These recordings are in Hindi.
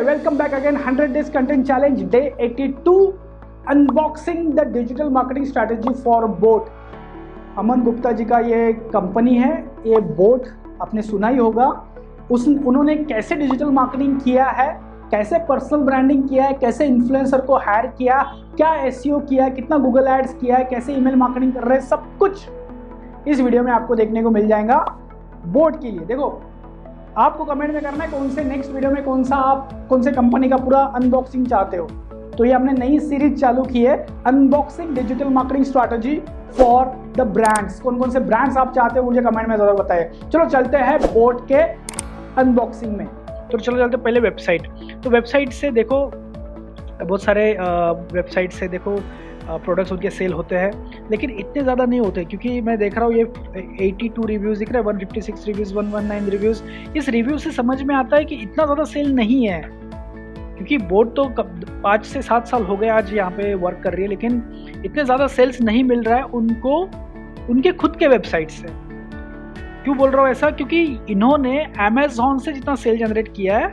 welcome back again. 100 days content challenge, day 82. Unboxing the digital marketing strategy for boAt. Aman Gupta ji का ये कंपनी है, ये बोट आपने सुना ही होगा। उन्होंने कैसे डिजिटल मार्केटिंग किया है, कैसे पर्सनल ब्रांडिंग किया है, कैसे इन्फ्लुएंसर को हायर किया, क्या एसईओ किया है, कितना गूगल एड्स किया है, कैसे ईमेल मार्केटिंग कर रहे हैं, सब कुछ इस वीडियो में आपको देखने को मिल जाएगा। बोट के लिए देखो, आपको कमेंट में करना है कौन से नेक्स्ट वीडियो में कौन से कंपनी का पूरा अनबॉक्सिंग चाहते हो। तो ये हमने नई सीरीज चालू की है, unboxing digital marketing strategy for the brands. कौन कौन से ब्रांड्स आप चाहते हो मुझे कमेंट में जरूर बताइए। चलो चलते हैं बोट के अनबॉक्सिंग में। तो चलो चलते पहले वेबसाइट। तो वेबसाइट से देखो, बहुत सारे वेबसाइट से देखो प्रोडक्ट्स उनके सेल होते हैं, लेकिन इतने ज़्यादा नहीं होते, क्योंकि मैं देख रहा हूँ ये 82 रिव्यूज़ दिख रहा है, 156 रिव्यूज़, 119 रिव्यूज़। इस रिव्यू से समझ में आता है कि इतना ज़्यादा सेल नहीं है, क्योंकि बोट तो 5 से 7 साल हो गए आज यहाँ पे वर्क कर रही है, लेकिन इतने ज़्यादा सेल्स नहीं मिल रहा है उनको उनके खुद के वेबसाइट से। क्यों बोल रहा हूँ ऐसा? क्योंकि इन्होंने अमेज़ॉन से जितना सेल जनरेट किया है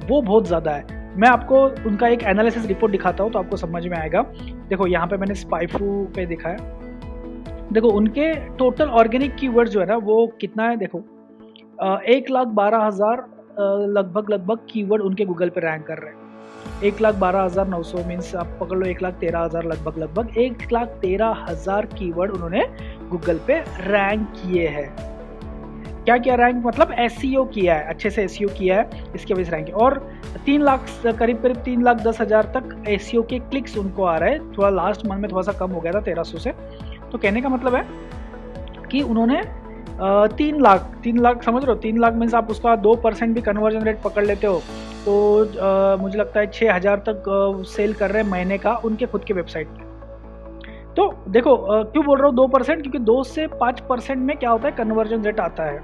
वो बहुत ज़्यादा है। मैं आपको उनका एक एनालिसिस रिपोर्ट दिखाता हूँ तो आपको समझ में आएगा। देखो यहाँ पे मैंने स्पाइफू पे देखा है, देखो उनके टोटल ऑर्गेनिक कीवर्ड जो है ना वो कितना है। देखो 1,12,000 लगभग कीवर्ड उनके गूगल पे रैंक कर रहे हैं। 1,12,900 मीन्स आप पकड़ लो 1,13,000 लगभग 1,13,000 कीवर्ड उन्होंने गूगल पे रैंक किए हैं। क्या किया रैंक? मतलब एसईओ किया है, अच्छे से एसईओ किया है, इसके वजह से रैंक। और 3 लाख करीब 3,10,000 तक एसईओ के क्लिक्स उनको आ रहे हैं। थोड़ा लास्ट मंथ में थोड़ा सा कम हो गया था 1,300 से। तो कहने का मतलब है कि उन्होंने 3 लाख समझ रहे हो, 3 लाख मीन्स आप उसका 2% भी कन्वर्जन रेट पकड़ लेते हो तो मुझे लगता है 6,000 तक सेल कर रहे हैं महीने का उनके खुद के वेबसाइट पे। तो देखो क्यों बोल रहा हूँ 2%, क्योंकि 2 से 5% में क्या होता है, कन्वर्जन रेट आता है।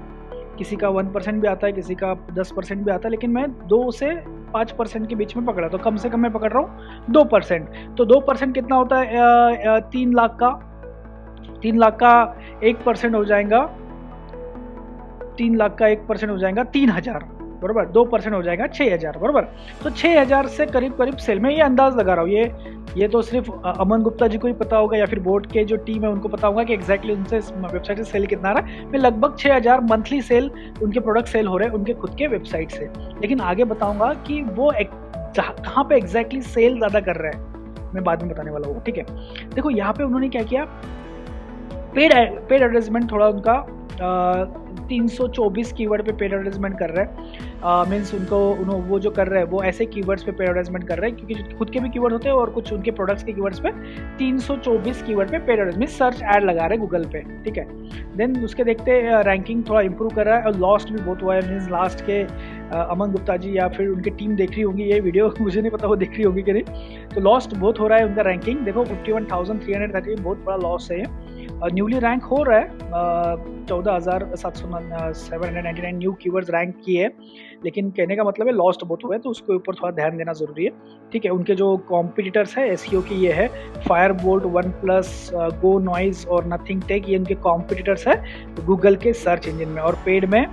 किसी का 1% भी आता है, किसी का 10% भी आता है, लेकिन मैं 2 से 5% के बीच में पकड़ा, तो कम से कम मैं पकड़ रहा हूँ 2%। तो 2% कितना होता है? 3 लाख का 1% हो जाएगा, 3 लाख का 1% हो जाएगा 3,000 बराबर, 2% हो जाएगा 6,000 बराबर। तो 6,000 से करीब सेल में, ये अंदाज लगा रहा हूँ, ये तो सिर्फ अमन गुप्ता जी को ही पता होगा या फिर बोर्ड के जो टीम है उनको पता होगा कि एग्जैक्टली उनसे वेबसाइट से सेल कितना आ रहा है। मैं लगभग 6,000 मंथली सेल उनके प्रोडक्ट सेल हो रहे हैं उनके खुद के वेबसाइट से, लेकिन आगे बताऊंगा कि वो कहाँ पे एग्जैक्टली सेल ज़्यादा कर रहे हैं, मैं बाद में बताने वाला हूँ। ठीक है, देखो यहाँ पे उन्होंने क्या किया, पेड एडवर्टाइजमेंट थोड़ा उनका 324 कीवर्ड पे पेड एडवर्टाइजमेंट कर रहे हैं। मीन्स वो जो कर रहे हैं वो ऐसे कीवर्ड्स पे पेड एडवर्टाइजमेंट कर रहे हैं, क्योंकि खुद के भी कीवर्ड होते हैं और कुछ उनके प्रोडक्ट्स के कीवर्ड्स पे 324 कीवर्ड पे पेड एडवर्टाइजमेंट सर्च ऐड लगा रहे हैं गूगल पे। ठीक है, देन उसके देखते रैंकिंग थोड़ा इंप्रूव कर रहा है और लॉस्ट भी बहुत हुआ है। मीन्स लास्ट के अमन गुप्ता जी या फिर उनकी टीम देख रही होंगी ये वीडियो, मुझे नहीं पता वो देख रही होगी कि नहीं। तो लॉस्ट बहुत हो रहा है उनका रैंकिंग। देखो 51,330 बहुत बड़ा लॉस है ये। न्यूली रैंक हो रहा है 14,799 न्यू कीवर्ड्स रैंक किए, लेकिन कहने का मतलब है लॉस्ट बहुत हुआ है, तो उसके ऊपर थोड़ा ध्यान देना जरूरी है। ठीक है, उनके जो कॉम्पिटिटर्स है एसईओ की ये है फायरबोल्ट, OnePlus, गो नॉइज और नथिंग टेक, ये उनके कॉम्पिटिटर्स है गूगल के सर्च इंजन में। और पेड में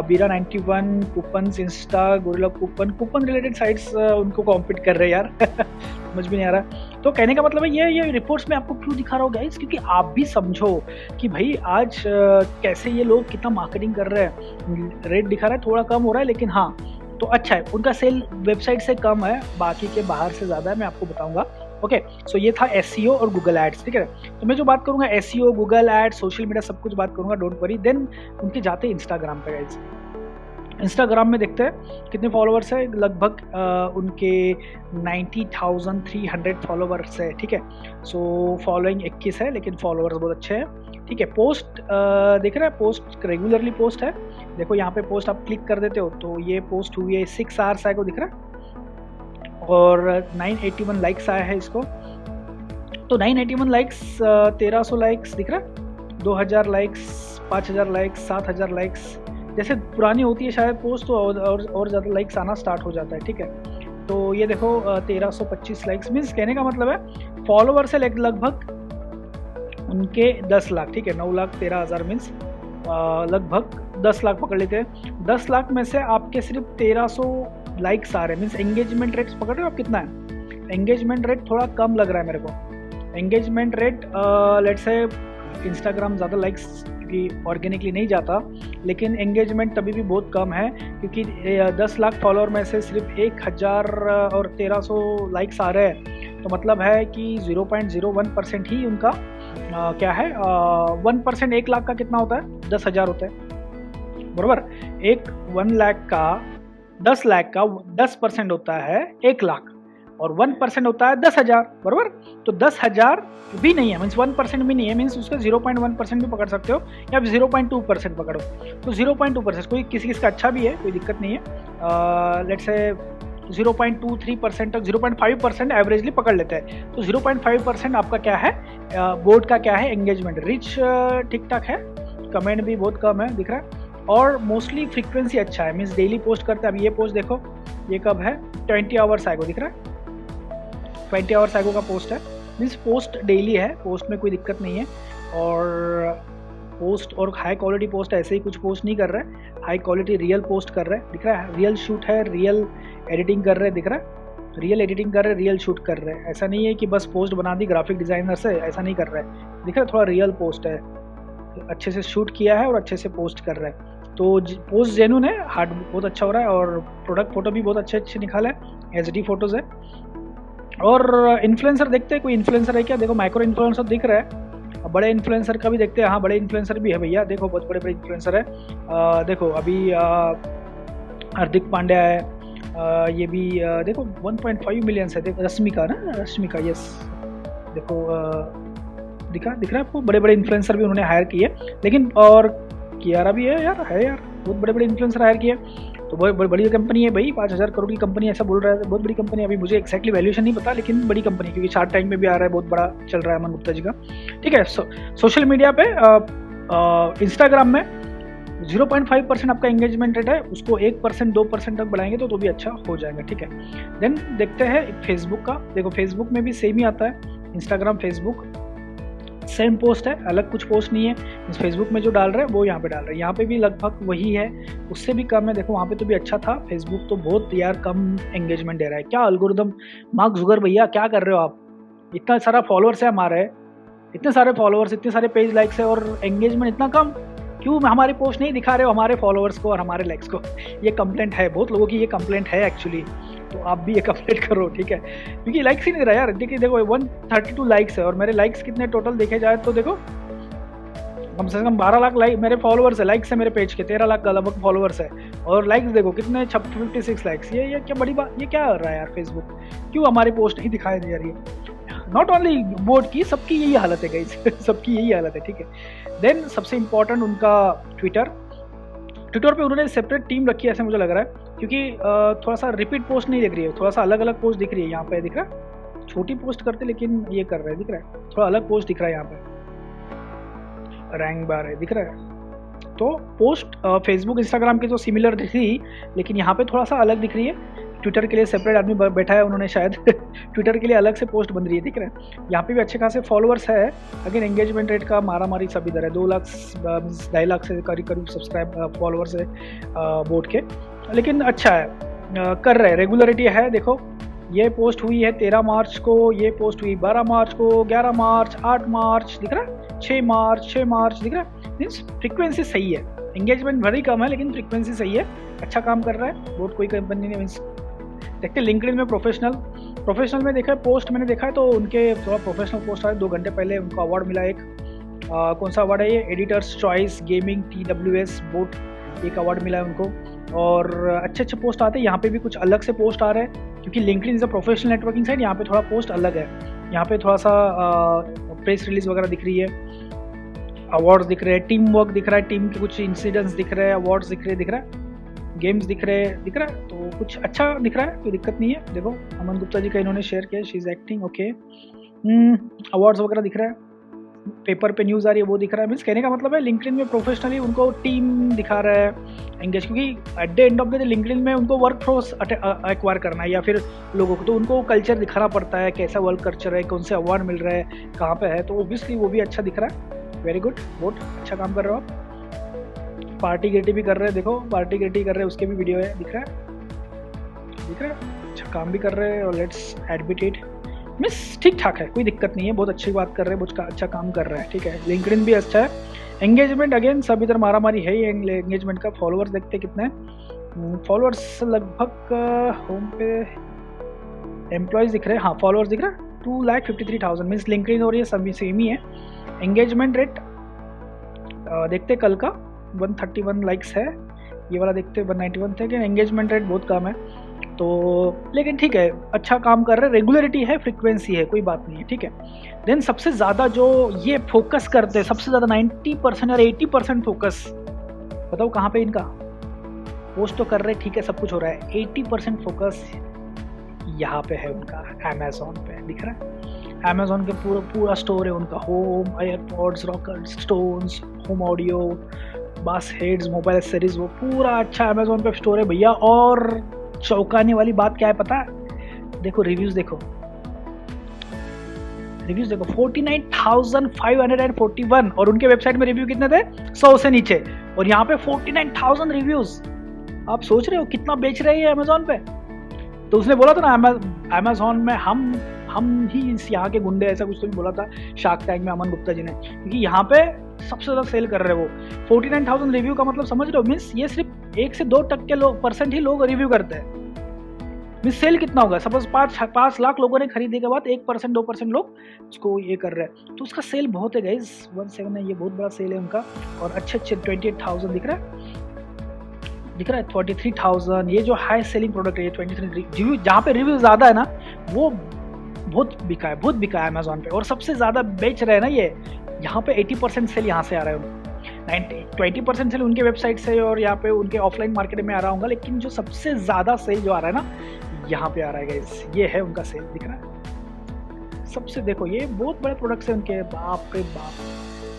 बीरा 91, coupons, Insta, gorilla coupon related sites उनको कॉम्पीट कर रहे हैं यार समझ भी नहीं आ रहा। तो कहने का मतलब है ये रिपोर्ट्स में आपको क्यों दिखा रहा हूँ गाइस, क्योंकि आप भी समझो कि भाई आज कैसे ये लोग कितना मार्केटिंग कर रहे हैं। रेट दिखा रहा है थोड़ा कम हो रहा है, लेकिन हाँ तो अच्छा है, उनका सेल वेबसाइट से कम है, बाकी के बाहर से ज़्यादा है, मैं आपको बताऊंगा। ओके, सो ये था एसईओ और गूगल एड्स। ठीक है, तो मैं जो बात करूंगा SEO, Google ads, social media सब कुछ बात करूंगा, डोंट वरी। देन उनके जाते इंस्टाग्राम पे गाइस। इंस्टाग्राम में देखते हैं कितने फॉलोअर्स है, लगभग उनके 90,300 फॉलोअर्स है। ठीक है, सो फॉलोइंग 21 है, लेकिन फॉलोअर्स बहुत अच्छे हैं। ठीक है, पोस्ट देख रहे हैं, पोस्ट रेगुलरली पोस्ट है। देखो यहाँ पे पोस्ट आप क्लिक कर देते हो तो ये पोस्ट हुई है, 6 आवर्स आए को दिख रहा है, और 981 लाइक्स आया है इसको। तो 981 लाइक्स, 1300 लाइक्स दिख रहा है, 2000 लाइक्स, 5000 लाइक्स, 7000 लाइक्स। जैसे पुरानी होती है शायद पोस्ट तो और ज़्यादा लाइक्स आना स्टार्ट हो जाता है। ठीक है, तो ये देखो 1325 लाइक्स, मीन्स कहने का मतलब है फॉलोअर्स है लगभग उनके 10 लाख। ठीक है, 9,13,000 मीन्स लगभग 10 लाख पकड़ लेते हैं। 10 लाख में से आपके सिर्फ 1300 लाइक्स आ रहे हैं, मीन्स एंगेजमेंट रेट पकड़ रहे हो आप कितना है। एंगेजमेंट रेट थोड़ा कम लग रहा है मेरे को। Engagement rate let's say Instagram ज़्यादा लाइक्स क्योंकि ऑर्गेनिकली नहीं जाता, लेकिन एंगेजमेंट तभी भी बहुत कम है क्योंकि 10 लाख फॉलोअर में से सिर्फ 1000 और 1300 लाइक्स आ रहे हैं। तो मतलब है कि 0.01% ही उनका क्या है 1%। 1 लाख का कितना होता है 10,000 होता है बराबर। 1 लाख का 10 लाख का 10% होता है 1 लाख और 1% होता है 10,000 बराबर। तो 10,000 भी नहीं है मीन्स 1% भी नहीं है, मीन्स उसका 0.1% भी पकड़ सकते हो या 0.2% पकड़ो। तो 0.2% कोई किसी का अच्छा भी है, कोई दिक्कत नहीं है। लेट्स से 0.23% तक 0.5% एवरेजली पकड़ लेते हैं। तो 0.5% आपका क्या है बोर्ड का क्या है एंगेजमेंट। रिच ठीक ठाक है, कमेंट भी बहुत कम है दिख रहा है और मोस्टली फ्रीक्वेंसी अच्छा है, मीन्स डेली पोस्ट करते हैं। अब ये पोस्ट देखो ये कब है 20 आवर्स आएगो दिख रहा है, 20 आवर्स आएगो का पोस्ट है, मीन्स पोस्ट डेली है, पोस्ट में कोई दिक्कत नहीं है। और पोस्ट और हाई क्वालिटी पोस्ट ऐसे ही कुछ पोस्ट नहीं कर रहा है, हाई क्वालिटी रियल पोस्ट कर रहे हैं दिख रहा है। रियल शूट है, रियल एडिटिंग कर रहे हैं दिख रहा है, रियल एडिटिंग कर रहे हैं, रियल शूट कर रहे हैं। ऐसा नहीं है कि बस पोस्ट बना दी ग्राफिक डिज़ाइनर से, ऐसा नहीं कर रहा है दिख रहा है। थोड़ा रियल पोस्ट है, अच्छे से शूट किया है और अच्छे से पोस्ट कर रहा है। तो पोस्ट जेन्युइन है, हार्ड बहुत अच्छा हो रहा है और प्रोडक्ट फोटो भी बहुत अच्छे निकाला है, HD फोटोज़ है। और इन्फ्लुएंसर देखते हैं, कोई इन्फ्लुएंसर है क्या, देखो माइक्रो इन्फ्लुएंसर दिख रहा है। बड़े इन्फ्लुएंसर का भी देखते हैं, हाँ बड़े इन्फ्लुएंसर भी है भैया, देखो बहुत बड़े बड़े इन्फ्लुएंसर है। देखो अभी हार्दिक पांड्या है, ये भी देखो 1.5 मिलियन है। देखो रश्मिका ना, रश्मिका यस, देखो दिख रहा है आपको, बड़े बड़े इन्फ्लुएंसर भी उन्होंने हायर किए। लेकिन और कियारा भी है यार, बहुत बड़े बड़े इन्फ्लुएंसर हायर किए। तो बहुत बड़ी कंपनी है भाई, 5,000 करोड़ की कंपनी ऐसा बोल रहा है, बहुत बड़ी कंपनी है। अभी मुझे एक्जैक्टली वैल्यूएशन नहीं पता, लेकिन बड़ी कंपनी क्योंकि शार्क टैंक में भी आ रहा है, बहुत बड़ा चल रहा है अमन गुप्ता जी का। ठीक है, सोशल मीडिया पे इंस्टाग्राम में 0.5% आपका एंगेजमेंट रेट है, उसको 1% 2% तक बढ़ाएंगे तो भी अच्छा हो जाएगा। ठीक है, देन देखते हैं फेसबुक का। देखो फेसबुक में भी सेम ही आता है, इंस्टाग्राम फेसबुक सेम पोस्ट है, अलग कुछ पोस्ट नहीं है। फेसबुक में जो डाल रहे हैं वो यहाँ पे डाल रहे हैं, यहाँ पे भी लगभग वही है, उससे भी कम है। देखो वहाँ पे तो भी अच्छा था, फेसबुक तो बहुत यार कम एंगेजमेंट दे रहा है। क्या एल्गोरिदम, मार्क जुगर भैया क्या कर रहे हो आप, इतना सारा फॉलोअर्स है हमारे, इतने सारे फॉलोअर्स, इतने सारे पेज लाइक्स है और एंगेजमेंट इतना कम क्यों, हमारी पोस्ट नहीं दिखा रहे हो हमारे फॉलोअर्स को और हमारे लाइक्स को। ये कंप्लेंट है, बहुत लोगों की ये कंप्लेंट है एक्चुअली, तो आप भी ये कंप्लेंट करो ठीक है, क्योंकि लाइक्स ही नहीं दे रहा यार। देखिए देखो 132 लाइक्स है और मेरे लाइक्स कितने टोटल देखे जाए तो देखो कम से कम 12 लाख लाइक मेरे फॉलोअर्स है, लाइक्स है मेरे पेज के 13 लाख का लगभग फॉलोअर्स है और लाइक्स देखो कितने 56 लाइक्स। ये क्या बड़ी बात, ये क्या कर रहा है यार फेसबुक, क्यों हमारी पोस्ट नहीं दिखाई दे रही है। नॉट ओनली बोर्ड की, सबकी यही हालत है गाइस सबकी यही हालत है। ठीक है, देन सबसे इंपॉर्टेंट उनका ट्विटर पे उन्होंने सेपरेट टीम रखी है ऐसे मुझे लग रहा है, क्योंकि थोड़ा सा रिपीट पोस्ट नहीं दिख रही है, थोड़ा सा अलग अलग पोस्ट दिख रही है। यहाँ पे दिख रहा है छोटी पोस्ट करते लेकिन ये कर रहे हैं, दिख रहा है थोड़ा अलग पोस्ट दिख रहा है, यहाँ पे रैंक बार है दिख रहा है। तो पोस्ट फेसबुक इंस्टाग्राम की तो सिमिलर दिख रही, लेकिन यहाँ पे थोड़ा सा अलग दिख रही है। ट्विटर के लिए सेपरेट आदमी बैठा है उन्होंने शायद ट्विटर के लिए अलग से पोस्ट बन रही है, दिख रहा है। यहाँ पे भी अच्छे खासे फॉलोअर्स है, अगेन एंगेजमेंट रेट का मारा मारी सब इधर है, 2 लाख 2.5 लाख से करीब सब्सक्राइब फॉलोअर्स है बोर्ड के, लेकिन अच्छा है कर रहे हैं, रेगुलरिटी है। देखो ये पोस्ट हुई है 13 मार्च को, ये पोस्ट हुई 12 मार्च को, 11 मार्च, 8 मार्च दिख रहा है, 6 मार्च दिख रहा है। मीन्स फ्रिक्वेंसी सही है, एंगेजमेंट भले ही कम है लेकिन फ्रिक्वेंसी सही है, अच्छा काम कर रहा है बोर्ड, कोई कंपनी नहीं। मीन्स देखते हैं लिंक्डइन में प्रोफेशनल में देखा है पोस्ट मैंने देखा है, तो उनके थोड़ा प्रोफेशनल पोस्ट आए 2 घंटे पहले, उनको अवार्ड मिला एक, कौन सा अवार्ड है ये, editors choice gaming TWS boat, एक अवार्ड मिला है उनको। और अच्छे पोस्ट आते हैं, यहाँ पे भी कुछ अलग से पोस्ट आ रहे हैं क्योंकि LinkedIn is a professional networking site, यहाँ पे थोड़ा पोस्ट अलग है, यहाँ पे थोड़ा सा प्रेस रिलीज वगैरह दिख रही है, अवार्ड्स दिख रहे हैं, टीम वर्क दिख रहा है, टीम के कुछ इंसिडेंट्स दिख रहे हैं, अवार्ड्स दिख रहा है, गेम्स दिख रहा है, तो कुछ अच्छा दिख रहा है, कोई दिक्कत नहीं है। देखो अमन गुप्ता जी का इन्होंने शेयर किया, she is acting okay, awards वगैरह दिख रहा है, पेपर पे न्यूज़ आ रही है वो दिख रहा है। मीन्स कहने का मतलब है लिंक्डइन में प्रोफेशनली उनको टीम दिखा रहा है एंगेज, क्योंकि at the end of the day LinkedIn में उनको वर्क फोर्स एक्वायर करना है या फिर लोगों को, तो उनको कल्चर दिखाना पड़ता है, कैसा वर्क कल्चर है, कौन से अवार्ड मिल रहा है, कहाँ पे है, तो ऑब्वियसली वो भी अच्छा दिख रहा है। वेरी गुड, बहुत अच्छा काम कर रहे हो आप। पार्टी गिटी भी कर रहे हैं, देखो पार्टी गिटी कर रहे हैं, उसके भी वीडियो है दिख रहा है। दिख रहा है, अच्छा काम भी कर रहे हैं। और लेट्स एडमिट इट, मिस ठीक ठाक है, कोई दिक्कत नहीं है, बहुत अच्छी बात कर रहे हैं, बहुत अच्छा काम कर रहा है, ठीक है। लिंक्डइन भी अच्छा है। एंगेजमेंट अगेन सब इधर मारा मारी है ही एंगेजमेंट का। फॉलोअर्स देखते कितने, फॉलोअर्स लगभग होम पे एम्प्लॉयज दिख रहे हैं, हाँ फॉलोअर्स दिख रहा है 2,53,000 मीन्स लिंक्डइन और ये सभी सेम ही है। एंगेजमेंट रेट देखते कल का 131 लाइक्स है, ये वाला देखते 191 थे, कि एंगेजमेंट रेट बहुत कम है तो, लेकिन ठीक है अच्छा काम कर रहे हैं। रेगुलरिटी है, फ्रीक्वेंसी है, कोई बात नहीं है, ठीक है। देन सबसे ज़्यादा जो ये फोकस करते हैं, सबसे ज़्यादा 90% और 80% फोकस बताओ कहाँ पे इनका, पोस्ट तो कर रहे ठीक है, सब कुछ हो रहा है, 80% फोकस यहाँ पे है उनका, अमेजोन पे दिख रहा है। अमेजोन के पूरा स्टोर है उनका, home, AirPods, rocket, stones, home audio, बास हेड्स, मोबाइल एक्सेसरीज, वो पूरा अच्छा अमेजोन पे स्टोर है भैया। और चौंकाने वाली बात क्या है पता है, देखो रिव्यूज देखो, 49,541 और उनके वेबसाइट में रिव्यू कितने थे, 100 से नीचे, और यहाँ पे 49,000 रिव्यूज। आप सोच रहे हो कितना बेच रहे हैं अमेजोन पे। तो उसने बोला था ना अमेजोन में हम ही यहाँ के गुंडे, ऐसा कुछ तो भी बोला था शार्क टैंक में अमन गुप्ता जी ने, क्योंकि यहाँ पे सबसे ज्यादा सेल कर रहे हैं वो। 49,000 रिव्यू का मतलब समझ रहे हो, मीन्स ये सिर्फ 1 से 2% परसेंट ही लोग रिव्यू करते हैं। मीन्स सेल कितना होगा, सपोज 5 लाख लोगों ने खरीदने के बाद 1% 2% लोग उसको ये कर रहे हैं, तो उसका सेल बहुत है गाइज। 17 है, ये बहुत बड़ा सेल है उनका। और अच्छे 28,000 दिख रहा है 43,000। ये जो हाई सेलिंग प्रोडक्ट है ये 23, जहाँ पे रिव्यू ज़्यादा है ना वो बहुत बिका है अमेजोन पे। और सबसे ज़्यादा बेच रहे हैं ना ये, यहाँ पे 80% सेल यहाँ से आ रहा है उनको, 20% सेल उनके वेबसाइट से और यहाँ पे उनके ऑफलाइन मार्केट में आ रहा होगा, लेकिन जो सबसे ज़्यादा सेल जो आ रहा है ना यहाँ पे आ रहा है गाइस, ये है उनका सेल दिख रहा है सबसे। देखो ये बहुत बड़े प्रोडक्ट्स हैं उनके, बाप रे बाप,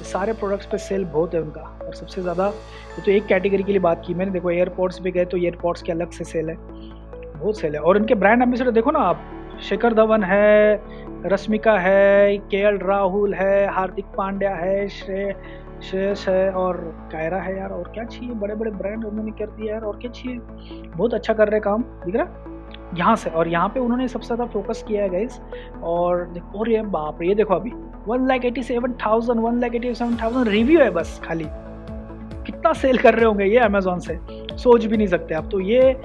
सारे प्रोडक्ट्स पे सेल बहुत है उनका। और सबसे ज़्यादा तो एक कैटेगरी के लिए बात की मैंने, देखो एयरपोर्ट्स पे गए तो एयरपोर्ट्स के अलग से सेल है, बहुत सेल है। और उनके ब्रांड एम्बेसडर देखो ना आप, शिखर धवन है, रश्मिका है, केएल राहुल है, हार्दिक पांड्या है, श्रेयस है और कायरा है यार। और क्या चाहिए, बड़े बड़े ब्रांड उन्होंने कर दिया यार, और क्या चाहिए, बहुत अच्छा कर रहे काम दिख रहा यहाँ से। और यहाँ पे उन्होंने सबसे ज़्यादा फोकस किया है गाइस। और ये बाप रे, ये देखो अभी 1,87,000 रिव्यू है बस खाली, कितना सेल कर रहे होंगे ये अमेजोन से, सोच भी नहीं सकते आप। तो ये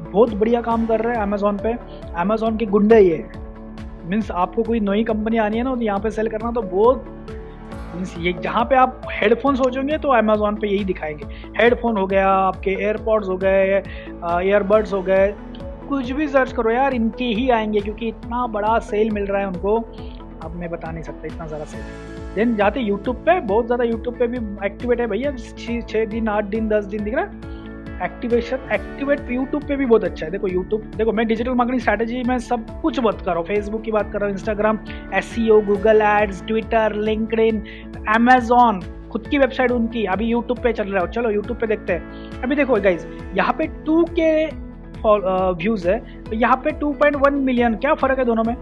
बहुत बढ़िया काम कर रहे हैं अमेजोन पे, अमेजोन के गुंडे ये। मीन्स आपको कोई नई कंपनी आनी है ना तो यहाँ पे सेल करना तो बहुत, मीन्स ये जहाँ पे आप हेडफोन सोचोगे तो अमेजोन पे यही दिखाएंगे। हेडफोन हो गया, आपके एयरपॉड्स हो गए, ईयरबड्स हो गए, कुछ भी सर्च करो यार इनके ही आएंगे, क्योंकि इतना बड़ा सेल मिल रहा है उनको, अब मैं बता नहीं सकता इतना ज़्यादा सेल। देन जाते यूट्यूब पे, बहुत ज़्यादा यूट्यूब पे भी एक्टिवेट है भैया, 6 दिन 8 दिन 10 दिन दिख रहा है एक्टिवेट यूट्यूब पे भी बहुत अच्छा है। देखो यूट्यूब, देखो मैं डिजिटल मार्केटिंग स्ट्रैटेजी में सब कुछ बात कर रहा हूँ, फेसबुक की बात कर रहा हूँ, Instagram, SEO, Google ads, Twitter, LinkedIn, Amazon, खुद की वेबसाइट उनकी, अभी यूट्यूब पे चल रहा है। चलो यूट्यूब पे देखते हैं। अभी देखो गाइज, यहाँ पे 2K व्यूज है, तो यहाँ पे 2.1 मिलियन, क्या फर्क है दोनों में।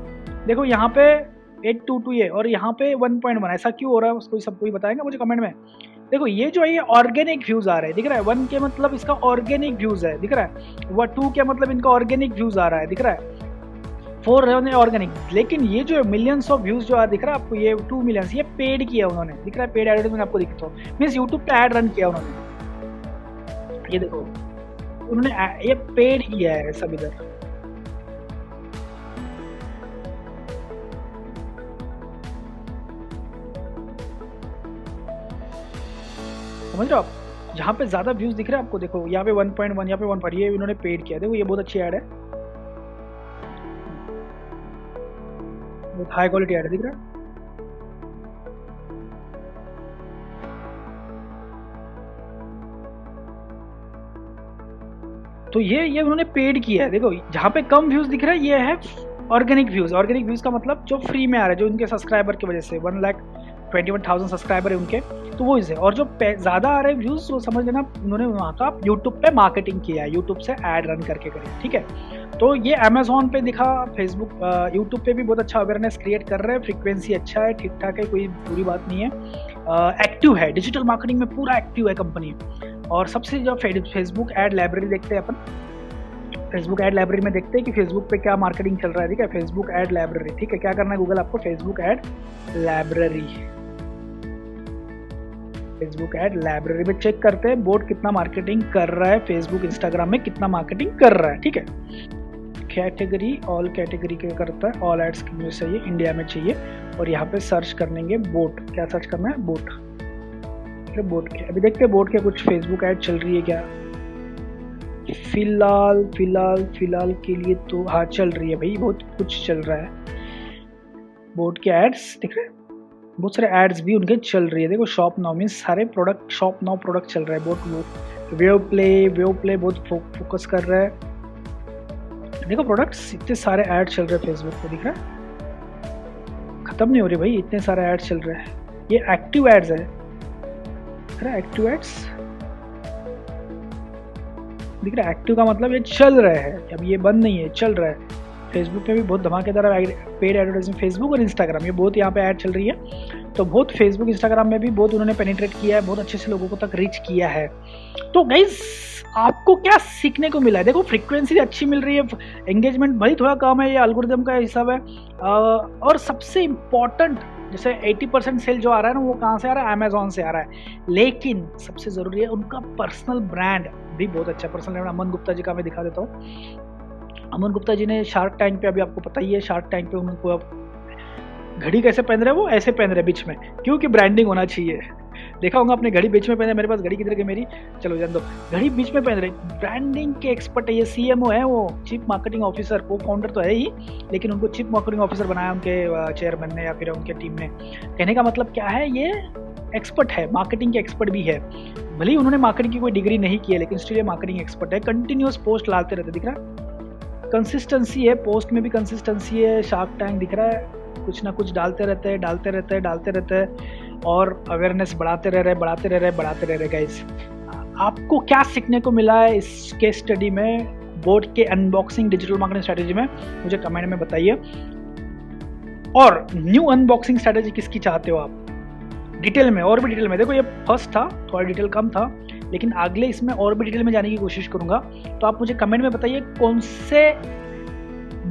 देखो यहाँ पे 822 है और यहाँ पे 1.1, ऐसा क्यों हो रहा है उसको सबको ही बताएंगे मुझे कमेंट में। देखो ये जो है ये ऑर्गेनिक व्यूज आ रहे हैं, दिख रहा है 1 के मतलब इसका ऑर्गेनिक व्यूज है, दिख रहा है। वह 2 के मतलब इनका ऑर्गेनिक व्यूज आ रहा है, दिख रहा है 4 है ऑर्गेनिक। लेकिन ये जो मिलियंस ऑफ व्यूज जो दिख रहा है आपको, ये 2 मिलियन, ये पेड किया उन्होंने, दिख रहा है पेड एडवर्टाइजमेंट आपको दिखता हो, मीन्स यूट्यूब पे एड रन किया उन्होंने। ये देखो उन्होंने ये पेड किया है सब इधर। समझ रहे हो आप, यहाँ पे ज्यादा व्यूज दिख रहे हैं आपको, देखो यहाँ पे 1.1, यहाँ पे 1.5, ये इन्होंने पेड किया। देखो ये बहुत अच्छी ऐड है, बहुत हाई क्वालिटी ऐड है, दिख रहा है। तो ये उन्होंने पेड किया है। देखो जहाँ पे कम व्यूज दिख रहा है ये है ऑर्गेनिक व्यूज। ऑर्गेनिक व्यूज का मतलब जो फ्री में आ रहा है, जो उनके सब्सक्राइबर की वजह से 1,21,000 सब्सक्राइबर है उनके, तो वो इसे। और जो ज़्यादा आ रहे व्यूज वो समझ लेना उन्होंने वहाँ का यूट्यूब पे मार्केटिंग किया है, यूट्यूब से ऐड रन करके करी, ठीक है। तो ये अमेजोन पे दिखा, फेसबुक, यूट्यूब पे भी बहुत अच्छा अवेयरनेस क्रिएट कर रहे हैं, फ्रीक्वेंसी अच्छा है, ठीक ठाक है, कोई बुरी बात नहीं है, एक्टिव है, डिजिटल मार्केटिंग में पूरा एक्टिव है कंपनी। और सबसे जो फेसबुक एड लाइब्रेरी देखते हैं अपन, फेसबुक ऐड लाइब्रेरी में देखते हैं कि फेसबुक पे क्या मार्केटिंग चल रहा है। ठीक है, फेसबुक ऐड लाइब्रेरी। ठीक है, क्या करना है गूगल आपको, Facebook ad library, Facebook ad library में चेक करते हैं बोट कितना मार्केटिंग कर रहा है, फेसबुक इंस्टाग्राम में कितना मार्केटिंग कर रहा है। ठीक है, कैटेगरी ऑल कैटेगरी के करता है, ऑल एड्स मुझे चाहिए, इंडिया में चाहिए, और यहाँ पे सर्च करनेंगे बोट। क्या सर्च करना है, बोट। बोट के अभी देखते हैं बोट के कुछ फेसबुक ऐड चल रही है क्या। फिलहाल के लिए तो हाँ चल रही है भाई, बहुत कुछ चल रहा है। बोट के एड्स दिख रहे हैं, बहुत सारे एड्स भी उनके चल रही है। देखो शॉप नाउ मीन्स सारे प्रोडक्ट, शॉप नाउ प्रोडक्ट चल रहा है। बोट वेव प्ले बहुत फोकस कर रहा है। देखो प्रोडक्ट्स इतने सारे ऐड चल रहे हैं फेसबुक पे, दिख रहा है, खत्म नहीं हो रही भाई, इतने सारे ऐड चल रहे हैं। ये एक्टिव एड्स है, एक्टिव एड्स दिख रहा है। एक्टिव का मतलब ये चल रहा है, अब ये बंद नहीं है, चल रहा है। फेसबुक पे भी बहुत धमाकेदार पेड एडवर्टाइजमेंट, फेसबुक और इंस्टाग्राम ये बहुत यहाँ पे ऐड चल रही है। तो बहुत फेसबुक इंस्टाग्राम में भी बहुत उन्होंने पेनिट्रेट किया है, बहुत अच्छे से लोगों को तक रीच किया है। तो गाइस आपको क्या सीखने को मिला है, देखो फ्रीक्वेंसी अच्छी मिल रही है, एंगेजमेंट भाई थोड़ा कम है, ये एल्गोरिथम का हिसाब है। और सबसे इम्पॉर्टेंट जैसे 80% सेल जो आ रहा है ना, वो कहाँ से आ रहा है, अमेजोन से आ रहा है। लेकिन सबसे ज़रूरी है उनका पर्सनल ब्रांड भी बहुत अच्छा। पर्सनल ब्रांड अमन गुप्ता जी का मैं दिखा देता हूँ। अमन गुप्ता जी ने शार्क टैंक पे, अभी आपको पता ही है शार्क टैंक पे उनको अब घड़ी कैसे पहन रहे हैं, वो ऐसे पहन रहे हैं बीच में, क्योंकि ब्रांडिंग होना चाहिए। देखा होगा अपने घड़ी बीच में पहन रहे, मेरे पास घड़ी किधर गई मेरी, चलो जान दो, घड़ी बीच में पहन रहे। ब्रांडिंग के एक्सपर्ट है ये, सीएमओ है वो, चीफ मार्केटिंग ऑफिसर, वो फाउंडर तो है ही, लेकिन उनको चीफ मार्केटिंग ऑफिसर बनाया उनके चेयरमैन ने या फिर उनके टीम ने। कहने का मतलब क्या है, ये एक्सपर्ट है, मार्केटिंग के एक्सपर्ट भी है। भले ही उन्होंने मार्केटिंग की कोई डिग्री नहीं की है, लेकिन स्टिल ये मार्केटिंग एक्सपर्ट है। कंटिन्यूअस पोस्ट डालते रहते, दिख रहा है, कंसिस्टेंसी है, पोस्ट में भी कंसिस्टेंसी है। शार्क टैंक दिख रहा है, कुछ ना कुछ डालते रहते हैं और अवेयरनेस बढ़ाते रह रहे। गाइस आपको क्या सीखने को मिला है इस केस स्टडी में, बोट के अनबॉक्सिंग डिजिटल मार्केटिंग स्ट्रेटेजी में, मुझे कमेंट में बताइए। और न्यू अनबॉक्सिंग स्ट्रेटेजी किसकी चाहते हो आप, डिटेल में, और भी डिटेल में। देखो ये फर्स्ट था, थोड़ा डिटेल कम था, लेकिन अगले इसमें और भी डिटेल में जाने की कोशिश करूंगा। तो आप मुझे कमेंट में बताइए कौन से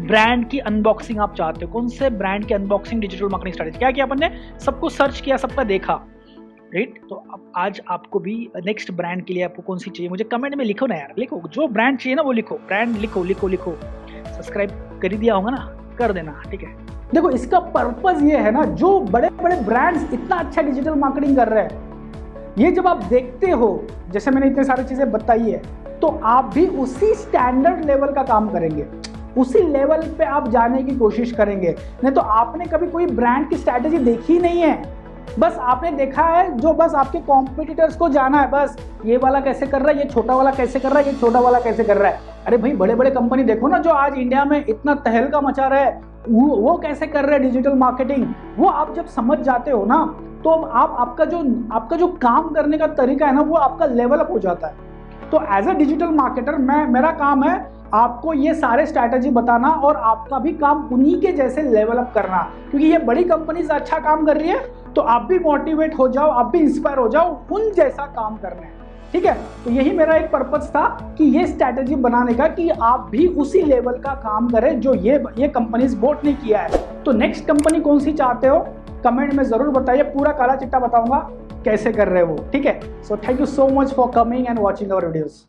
ब्रांड की अनबॉक्सिंग आप चाहते हो, कौन से ब्रांड की अनबॉक्सिंग डिजिटल मार्केटिंग स्ट्रेटेजी। क्या किया अपन ने, सबको सर्च किया, सबका देखा, राइट। तो अब आज आपको भी नेक्स्ट ब्रांड के लिए आपको कौन सी चाहिए, मुझे कमेंट में लिखो ना यार, लिखो जो ब्रांड चाहिए ना वो लिखो, ब्रांड लिखो। सब्सक्राइब कर ही दिया होगा ना, कर देना, ठीक है। देखो इसका पर्पस ये है ना, जो बड़े बड़े ब्रांड्स इतना अच्छा डिजिटल मार्केटिंग कर रहे हैं, ये जब आप देखते हो, जैसे मैंने इतने सारी चीजें बताई है, तो आप भी उसी स्टैंडर्ड लेवल का काम करेंगे, उसी लेवल पे आप जाने की कोशिश करेंगे। नहीं तो आपने कभी कोई ब्रांड की स्ट्रैटेजी देखी नहीं है, बस आपने देखा है जो बस आपके कॉम्पिटिटर्स को जाना है, बस ये वाला कैसे कर रहा है, ये छोटा वाला कैसे कर रहा है, ये छोटा वाला कैसे कर रहा है। अरे भाई बड़े बड़े कंपनी देखो ना, जो आज इंडिया में इतना तहलका मचा रहा है, वो कैसे कर रहे हैं डिजिटल मार्केटिंग। वो आप जब समझ जाते हो ना, तो आपका जो काम करने का तरीका है ना, वो आपका लेवल अप हो जाता है। तो एज ए डिजिटल मार्केटर मेरा काम है आपको ये सारे स्ट्रैटेजी बताना, और आपका भी काम उन्हीं के जैसे लेवल अप करना, क्योंकि ये बड़ी कंपनीज अच्छा काम कर रही है, तो आप भी मोटिवेट हो जाओ, आप भी इंस्पायर हो जाओ उन जैसा काम करने, ठीक है। तो यही मेरा एक पर्पस था कि ये स्ट्रैटेजी बनाने का, कि आप भी उसी लेवल का काम करें जो ये कंपनीज बोट ने किया है। तो नेक्स्ट कंपनी कौन सी चाहते हो, कमेंट में जरूर बताइए, पूरा काला चिट्टा बताऊंगा कैसे कर रहे हो, ठीक है। So thank you so much for coming and watching our videos.